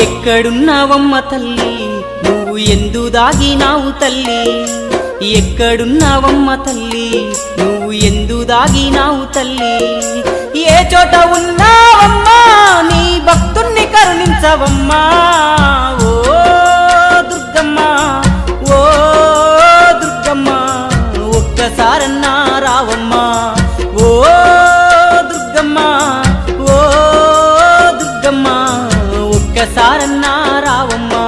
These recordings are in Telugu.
ఎక్కడున్నావమ్మ తల్లి నువ్వు ఎందు దాగినావు తల్లి ఎక్కడున్నావమ్మ తల్లి నువ్వు ఎందు దాగినావు తల్లి ఏ చోట ఉన్నావమ్మా నీ భక్తుణ్ణి కరుణించవమ్మా ఓ దుర్గమ్మ ఓ దుర్గమ్మ ఒక్కసారన్నా రావమ్మా ఓ దుర్గమ్మ ఓ దుర్గమ్మ ఒక్కసారన్నా రావమ్మా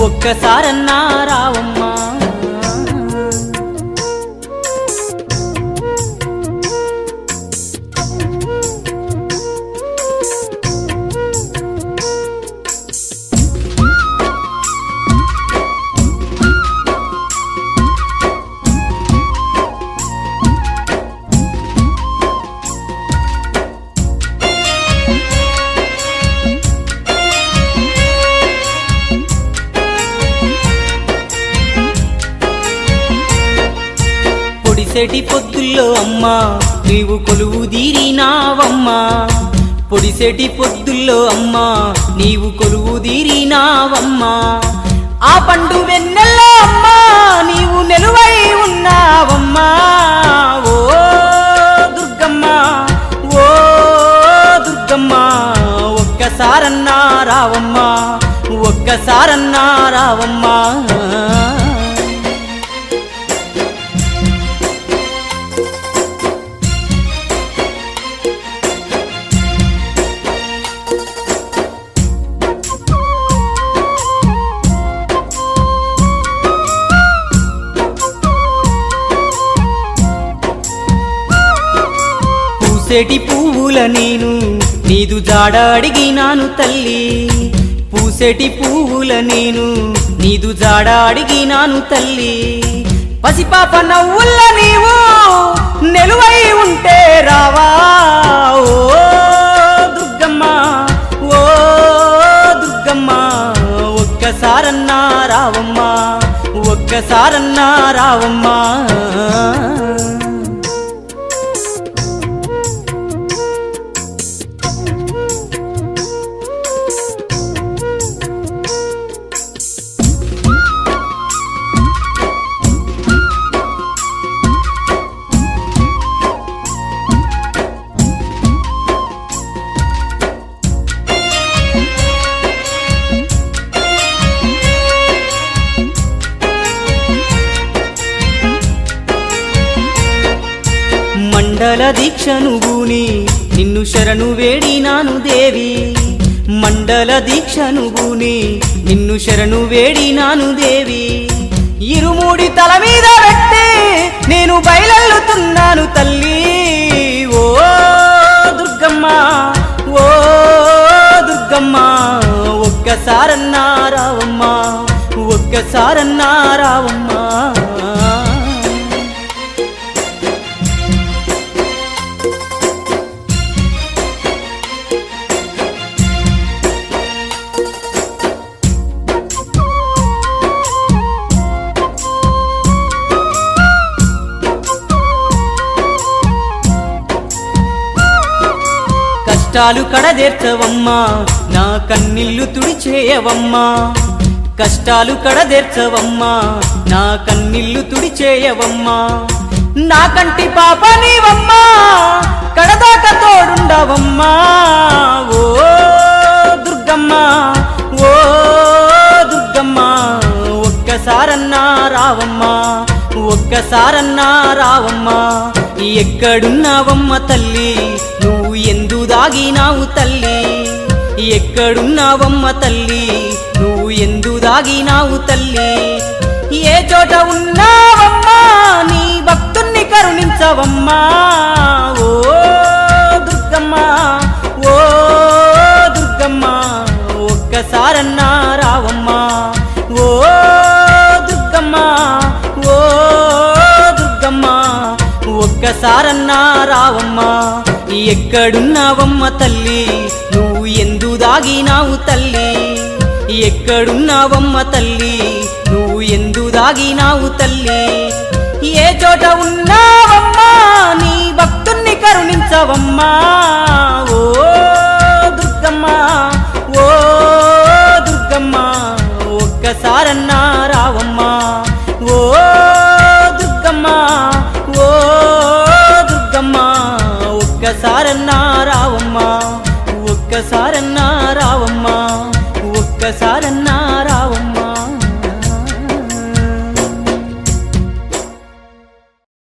ఒక్కసారన్నా రావమ్మా పొడిసెటి పొద్దుల్లో అమ్మా నీవు కొలువు తీరినావమ్మా పొడిసెటి పొద్దుల్లో అమ్మా నీవు కొలువు తీరినావమ్మా ఆ పండు వెన్నెల్లో అమ్మా నీవు నిలువై ఉన్నావమ్మా ఓ దుర్గమ్మ ఓ దుర్గమ్మ ఒక్కసారన్నా రావమ్మా ఒక్కసారన్నా రావమ్మా పూసేటి పువ్వుల నేను నీదు జాడ అడిగినాను తల్లి పూసేటి పువ్వుల నేను నీదు జాడ అడిగినాను తల్లి పసిపాప నవ్వుల్ల నీవు నిలువై ఉంటే రావా ఓ దుర్గమ్మ ఓ దుర్గమ్మ ఒక్కసారన్నా రావమ్మా ఒక్కసారన్నా రావమ్మా మండల దీక్షను బూని నిన్ను శరణు వేడినాను దేవి మండల దీక్షను బూని నిన్ను శరణు వేడినాను దేవి ఇరుమూడి తల మీద పెట్టి నేను బయలెల్లుతున్నాను తల్లి ఓ దుర్గమ్మ ఓ దుర్గమ్మ ఒక్కసారన్నా రావమ్మా ఒక్కసారన్నా రావమ్మా కష్టాలు కడదేర్చవమ్మా నా కన్నీళ్లు తుడిచేయవమ్మా కష్టాలు కడదేర్చవమ్మా నా కన్నీళ్లు తుడిచేయవమ్మా నా కంటి పాప నీవమ్మా కడదాకా తోడుండవమ్మా ఓ దుర్గమ్మ ఓ దుర్గమ్మ ఒక్కసారన్నా రావమ్మా ఒక్కసారన్నా రావమ్మా ఎక్కడున్నావమ్మ తల్లి నువ్వు ఎందు దాగినావు తల్లి ఎక్కడున్నావమ్మ తల్లి నువ్వు ఎందు దాగినావు తల్లి ఏ చోట ఉన్నావమ్మా నీ భక్తుణ్ణి కరుణించవమ్మా ఓ దుర్గమ్మ ఓ దుర్గమ్మ ఒక్కసారన్నా రావమ్మా ఓ దుర్గమ్మ ఓ దుర్గమ్మ ఒక్కసారన్నా రావమ్మా ఎక్కడున్నావమ్మ తల్లి నువ్వు ఎందు దాగినావు తల్లి ఎక్కడున్నావమ్మ తల్లి నువ్వు ఎందు దాగినావు తల్లి ఏ చోట ఉన్నావమ్మా నీ భక్తుణ్ణి కరుణించవమ్మా